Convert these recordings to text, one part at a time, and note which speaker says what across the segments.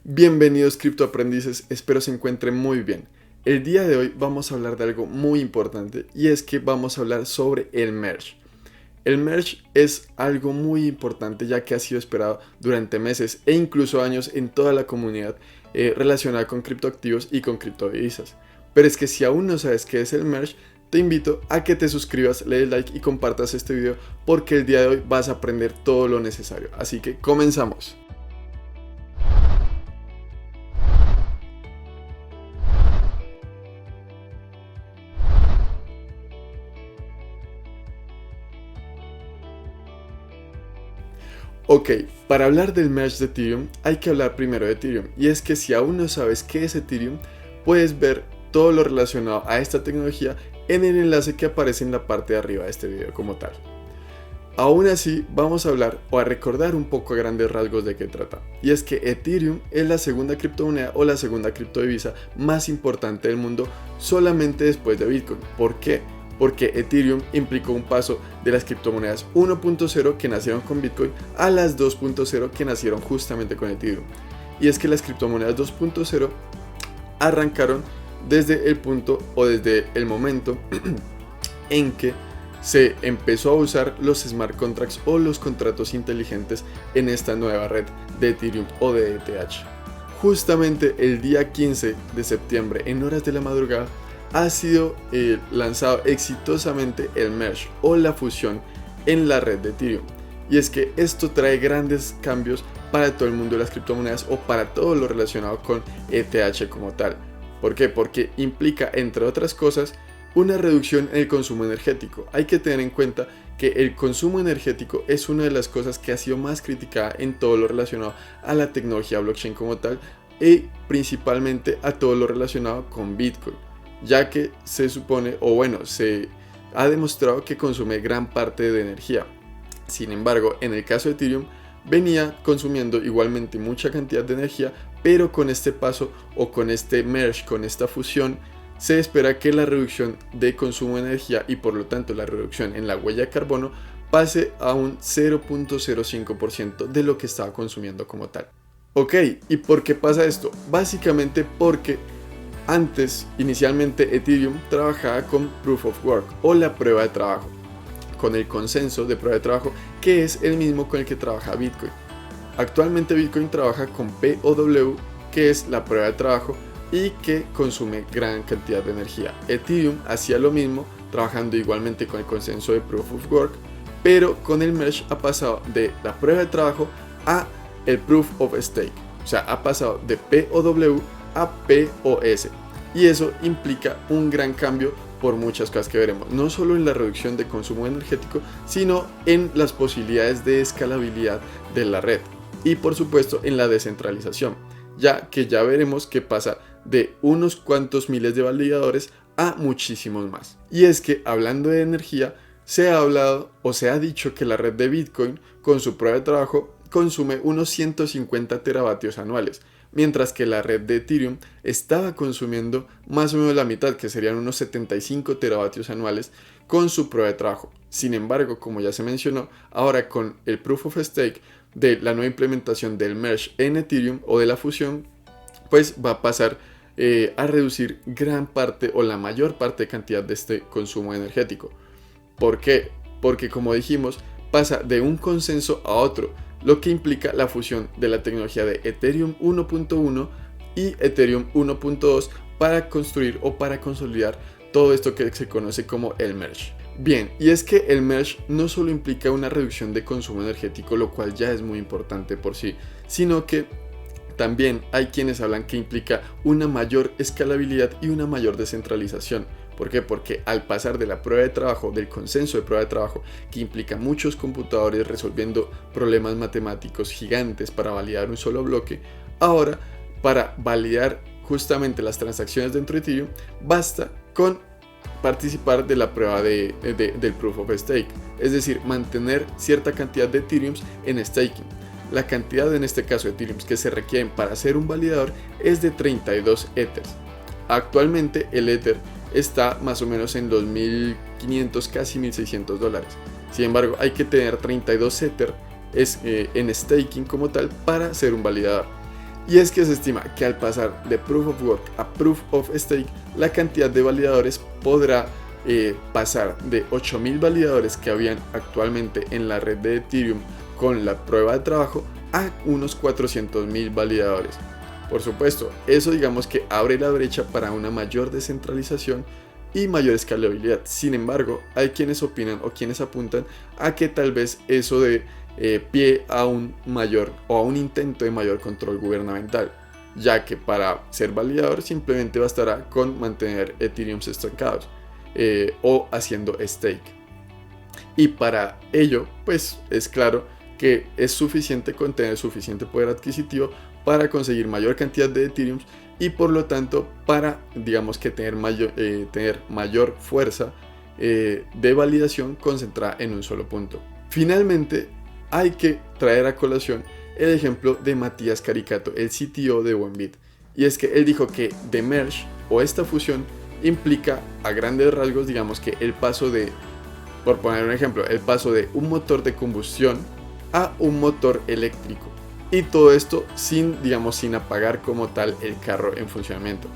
Speaker 1: Bienvenidos criptoaprendices, espero se encuentren muy bien. El día de hoy vamos a hablar de algo muy importante y es que vamos a hablar sobre el merge. El merge es algo muy importante ya que ha sido esperado durante meses e incluso años en toda la comunidad relacionada con criptoactivos y con criptodivisas. Pero es que si aún no sabes qué es el merge, te invito a que te suscribas, le des like y compartas este video porque el día de hoy vas a aprender todo lo necesario. Así que comenzamos. Ok, para hablar del merge de Ethereum hay que hablar primero de Ethereum, y es que si aún no sabes qué es Ethereum, puedes ver todo lo relacionado a esta tecnología en el enlace que aparece en la parte de arriba de este video como tal. Aún así, vamos a hablar o a recordar un poco a grandes rasgos de qué trata, y es que Ethereum es la segunda criptomoneda o la segunda criptodivisa más importante del mundo solamente después de Bitcoin. ¿Por qué? Porque Ethereum implicó un paso de las criptomonedas 1.0 que nacieron con Bitcoin a las 2.0 que nacieron justamente con Ethereum. Y es que las criptomonedas 2.0 arrancaron desde el punto o desde el momento en que se empezó a usar los smart contracts o los contratos inteligentes en esta nueva red de Ethereum o de ETH. Justamente el día 15 de septiembre en horas de la madrugada ha sido lanzado exitosamente el merge o la fusión en la red de Ethereum. Y es que esto trae grandes cambios para todo el mundo de las criptomonedas o para todo lo relacionado con ETH como tal. ¿Por qué? Porque implica, entre otras cosas, una reducción en el consumo energético. Hay que tener en cuenta que el consumo energético es una de las cosas que ha sido más criticada en todo lo relacionado a la tecnología blockchain como tal y principalmente a todo lo relacionado con Bitcoin, ya que se supone, o bueno, se ha demostrado que consume gran parte de energía. Sin embargo, en el caso de Ethereum, venía consumiendo igualmente mucha cantidad de energía, pero con este paso o con este merge, con esta fusión, se espera que la reducción de consumo de energía y por lo tanto la reducción en la huella de carbono pase a un 0.05% de lo que estaba consumiendo como tal. Ok, ¿y por qué pasa esto? Básicamente porque antes, inicialmente, Ethereum trabajaba con Proof of Work o la prueba de trabajo, con el consenso de prueba de trabajo que es el mismo con el que trabaja Bitcoin. Actualmente Bitcoin trabaja con POW, que es la prueba de trabajo y que consume gran cantidad de energía. Ethereum hacía lo mismo, trabajando igualmente con el consenso de Proof of Work, pero con el merge ha pasado de la prueba de trabajo a el Proof of Stake, o sea, ha pasado de POW a POS, y eso implica un gran cambio por muchas cosas que veremos, no solo en la reducción de consumo energético, sino en las posibilidades de escalabilidad de la red y por supuesto en la descentralización, ya que ya veremos que pasa de unos cuantos miles de validadores a muchísimos más. Y es que hablando de energía, se ha hablado o se ha dicho que la red de Bitcoin con su prueba de trabajo consume unos 150 teravatios anuales, mientras que la red de Ethereum estaba consumiendo más o menos la mitad, que serían unos 75 teravatios anuales con su prueba de trabajo. Sin embargo, como ya se mencionó, ahora con el Proof of Stake de la nueva implementación del merge en Ethereum o de la fusión, pues va a pasar a reducir gran parte o la mayor parte de cantidad de este consumo energético. ¿Por qué? Porque como dijimos, pasa de un consenso a otro, lo que implica la fusión de la tecnología de Ethereum 1.1 y Ethereum 1.2 para construir o para consolidar todo esto que se conoce como el merge. Bien, y es que el merge no solo implica una reducción de consumo energético, lo cual ya es muy importante por sí, sino que también hay quienes hablan que implica una mayor escalabilidad y una mayor descentralización. ¿Por qué? Porque al pasar de la prueba de trabajo, del consenso de prueba de trabajo, que implica muchos computadores resolviendo problemas matemáticos gigantes para validar un solo bloque, ahora para validar justamente las transacciones dentro de Ethereum, basta con participar de la prueba del Proof of Stake, es decir, mantener cierta cantidad de Ethereums en staking. La cantidad en este caso de Ethereums que se requieren para ser un validador es de 32 Ethers. Actualmente el Ether está más o menos en los 1.500, casi $1.600. Sin embargo, hay que tener 32 Ether en staking como tal para ser un validador. Y es que se estima que al pasar de Proof of Work a Proof of Stake, la cantidad de validadores podrá pasar de 8.000 validadores que habían actualmente en la red de Ethereum con la prueba de trabajo a unos 400.000 validadores. Por supuesto, eso digamos que abre la brecha para una mayor descentralización y mayor escalabilidad. Sin embargo, hay quienes opinan o quienes apuntan a que tal vez eso dé pie a un mayor o a un intento de mayor control gubernamental, ya que para ser validador simplemente bastará con mantener Ethereum estancados o haciendo stake. Y para ello, pues es claro que es suficiente con tener suficiente poder adquisitivo para conseguir mayor cantidad de Ethereum y por lo tanto para, digamos que tener mayor fuerza de validación concentrada en un solo punto. Finalmente, hay que traer a colación el ejemplo de Matías Caricato, el CTO de Buenbit, y es que él dijo que The Merge o esta fusión implica a grandes rasgos, digamos que el paso de, por poner un ejemplo, el paso de un motor de combustión a un motor eléctrico, y todo esto sin apagar como tal el carro en funcionamiento.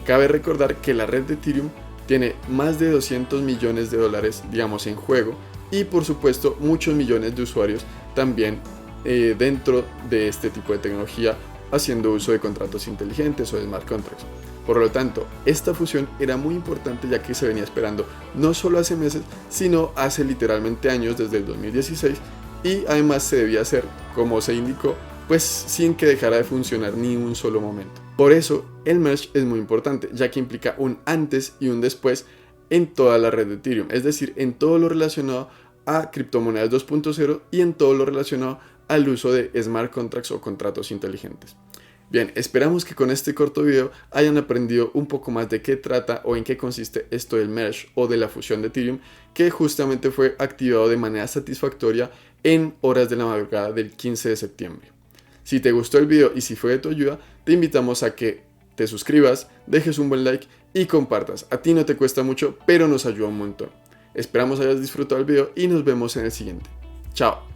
Speaker 1: Cabe recordar que la red de Ethereum tiene más de 200 millones de dólares, digamos, en juego, y por supuesto muchos millones de usuarios también dentro de este tipo de tecnología haciendo uso de contratos inteligentes o de smart contracts. Por lo tanto, esta fusión era muy importante ya que se venía esperando no solo hace meses, sino hace literalmente años, desde el 2016, y además se debía hacer, como se indicó, pues sin que dejara de funcionar ni un solo momento. Por eso, el merge es muy importante, ya que implica un antes y un después en toda la red de Ethereum, es decir, en todo lo relacionado a criptomonedas 2.0 y en todo lo relacionado al uso de smart contracts o contratos inteligentes. Bien, esperamos que con este corto video hayan aprendido un poco más de qué trata o en qué consiste esto del merge o de la fusión de Ethereum, que justamente fue activado de manera satisfactoria en horas de la madrugada del 15 de septiembre. Si te gustó el video y si fue de tu ayuda, te invitamos a que te suscribas, dejes un buen like y compartas. A ti no te cuesta mucho, pero nos ayuda un montón. Esperamos hayas disfrutado el video y nos vemos en el siguiente. Chao.